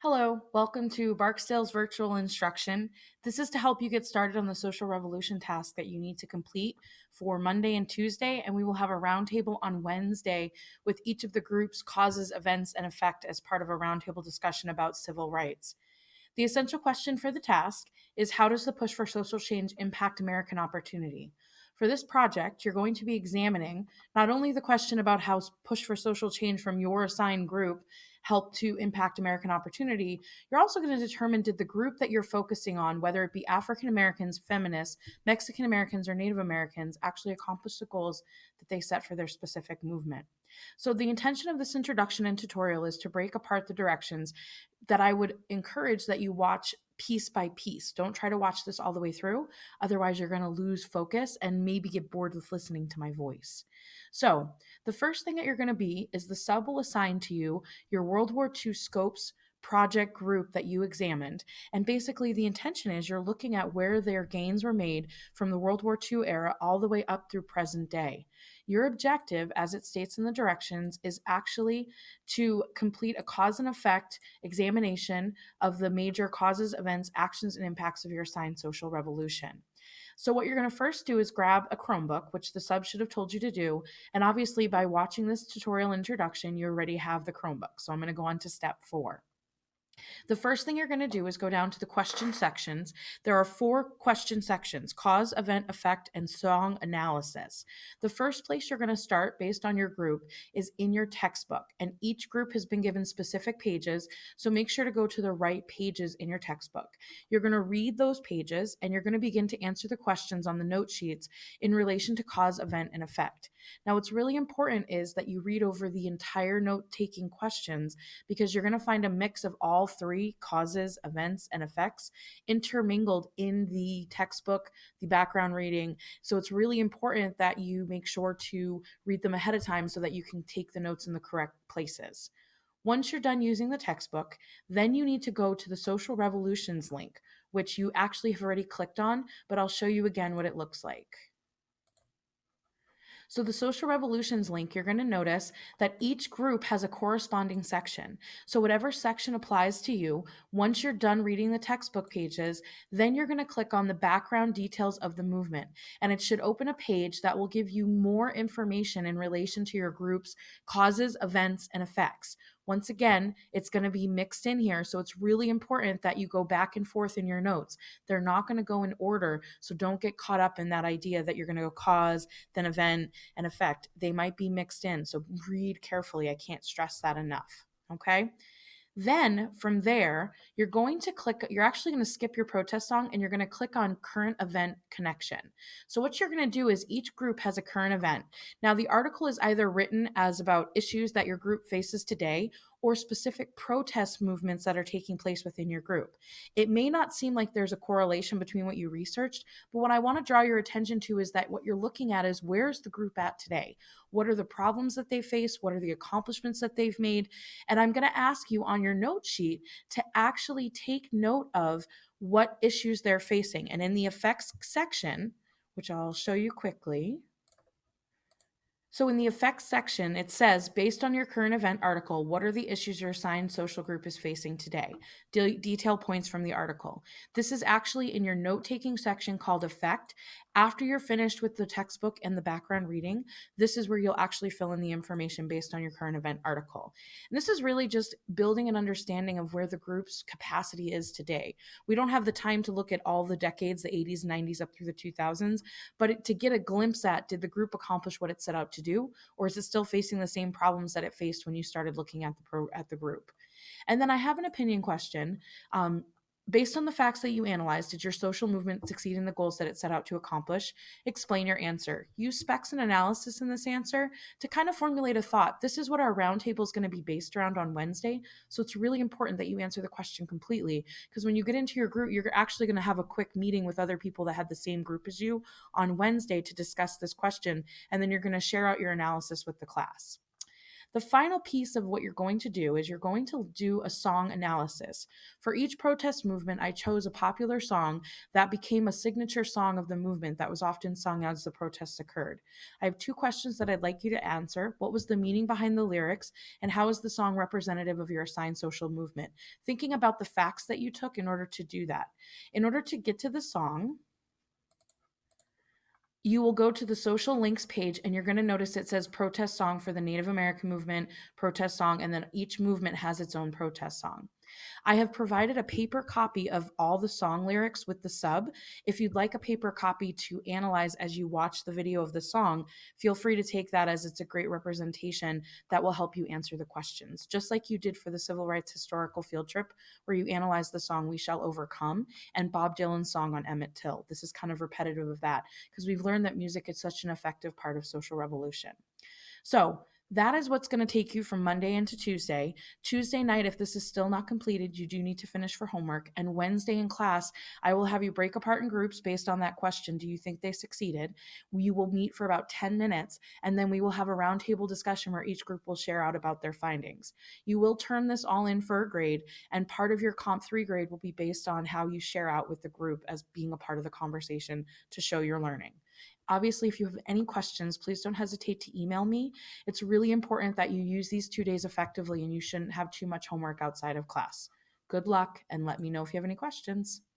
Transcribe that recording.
Hello, welcome to Barksdale's virtual instruction. This is to help you get started on the social revolution task that you need to complete for Monday and Tuesday, and we will have a roundtable on Wednesday with each of the group's causes, events, and effect as part of a roundtable discussion about civil rights. The essential question for the task is, how does the push for social change impact American opportunity? For this project, you're going to be examining not only the question about how push for social change from your assigned group help to impact American opportunity, you're also going to determine, did the group that you're focusing on, whether it be African Americans, feminists, Mexican Americans, or Native Americans, actually accomplish the goals that they set for their specific movement. So the intention of this introduction and tutorial is to break apart the directions that I would encourage that you watch piece by piece. Don't try to watch this all the way through. Otherwise, you're going to lose focus and maybe get bored with listening to my voice. So, the first thing that you're going to be is the sub will assign to you your World War II scopes project group that you examined. And basically, the intention is you're looking at where their gains were made from the World War II era all the way up through present day. Your objective, as it states in the directions, is actually to complete a cause and effect examination of the major causes, events, actions, and impacts of your assigned social revolution. So, what you're going to first do is grab a Chromebook, which the sub should have told you to do. And obviously, by watching this tutorial introduction, you already have the Chromebook. So, I'm going to go on to step 4. The first thing you're going to do is go down to the question sections. There are 4 question sections: cause, event, effect, and song analysis. The first place you're going to start based on your group is in your textbook, and each group has been given specific pages, so make sure to go to the right pages in your textbook. You're going to read those pages and you're going to begin to answer the questions on the note sheets in relation to cause, event, and effect. Now, what's really important is that you read over the entire note taking questions, because you're going to find a mix of all 3 causes, events, and effects intermingled in the textbook, the background reading. So it's really important that you make sure to read them ahead of time so that you can take the notes in the correct places. Once you're done using the textbook, then you need to go to the Social Revolutions link, which you actually have already clicked on, but I'll show you again what it looks like. So the Social Revolutions link, you're going to notice that each group has a corresponding section. So whatever section applies to you, once you're done reading the textbook pages, then you're going to click on the background details of the movement. And it should open a page that will give you more information in relation to your group's causes, events, and effects. Once again, it's going to be mixed in here. So it's really important that you go back and forth in your notes. They're not going to go in order. So don't get caught up in that idea that you're going to go cause, then event, and effect. They might be mixed in. So read carefully. I can't stress that enough. Okay. Then from there, you're actually going to skip your protest song and you're going to click on current event connection. So, what you're going to do is each group has a current event. Now, the article is either written as about issues that your group faces today or specific protest movements that are taking place within your group. It may not seem like there's a correlation between what you researched, but what I want to draw your attention to is that what you're looking at is, where's the group at today? What are the problems that they face? What are the accomplishments that they've made? And I'm going to ask you on your note sheet to actually take note of what issues they're facing. And in the effects section, which I'll show you quickly. So in the effects section, it says, based on your current event article, what are the issues your assigned social group is facing today? Detail points from the article. This is actually in your note-taking section called effect. After you're finished with the textbook and the background reading, this is where you'll actually fill in the information based on your current event article. And this is really just building an understanding of where the group's capacity is today. We don't have the time to look at all the decades, the 80s, 90s, up through the 2000s, but to get a glimpse at, did the group accomplish what it set out to do, or is it still facing the same problems that it faced when you started looking at the group? And then I have an opinion question. Based on the facts that you analyzed, did your social movement succeed in the goals that it set out to accomplish? Explain your answer. Use specs and analysis in this answer to kind of formulate a thought. This is what our roundtable is going to be based around on Wednesday. So it's really important that you answer the question completely, because when you get into your group, you're actually going to have a quick meeting with other people that had the same group as you on Wednesday to discuss this question. And then you're going to share out your analysis with the class. The final piece of what you're going to do is you're going to do a song analysis. For each protest movement, I chose a popular song that became a signature song of the movement that was often sung as the protests occurred. I have two questions that I'd like you to answer. What was the meaning behind the lyrics, and how is the song representative of your assigned social movement? Thinking about the facts that you took in order to do that. In order to get to the song, you will go to the social links page and you're going to notice it says protest song for the Native American movement, protest song, and then each movement has its own protest song. I have provided a paper copy of all the song lyrics with the sub. If you'd like a paper copy to analyze as you watch the video of the song, feel free to take that, as it's a great representation that will help you answer the questions. Just like you did for the Civil Rights Historical Field Trip, where you analyzed the song We Shall Overcome and Bob Dylan's song on Emmett Till. This is kind of repetitive of that because we've learned that music is such an effective part of social revolution. So that is what's going to take you from Monday into Tuesday. Tuesday night, if this is still not completed, you do need to finish for homework. And Wednesday in class, I will have you break apart in groups based on that question. Do you think they succeeded? We will meet for about 10 minutes, and then we will have a roundtable discussion where each group will share out about their findings. You will turn this all in for a grade, and part of your Comp 3 grade will be based on how you share out with the group as being a part of the conversation to show your learning. Obviously, if you have any questions, please don't hesitate to email me. It's really important that you use these 2 days effectively, and you shouldn't have too much homework outside of class. Good luck, and let me know if you have any questions.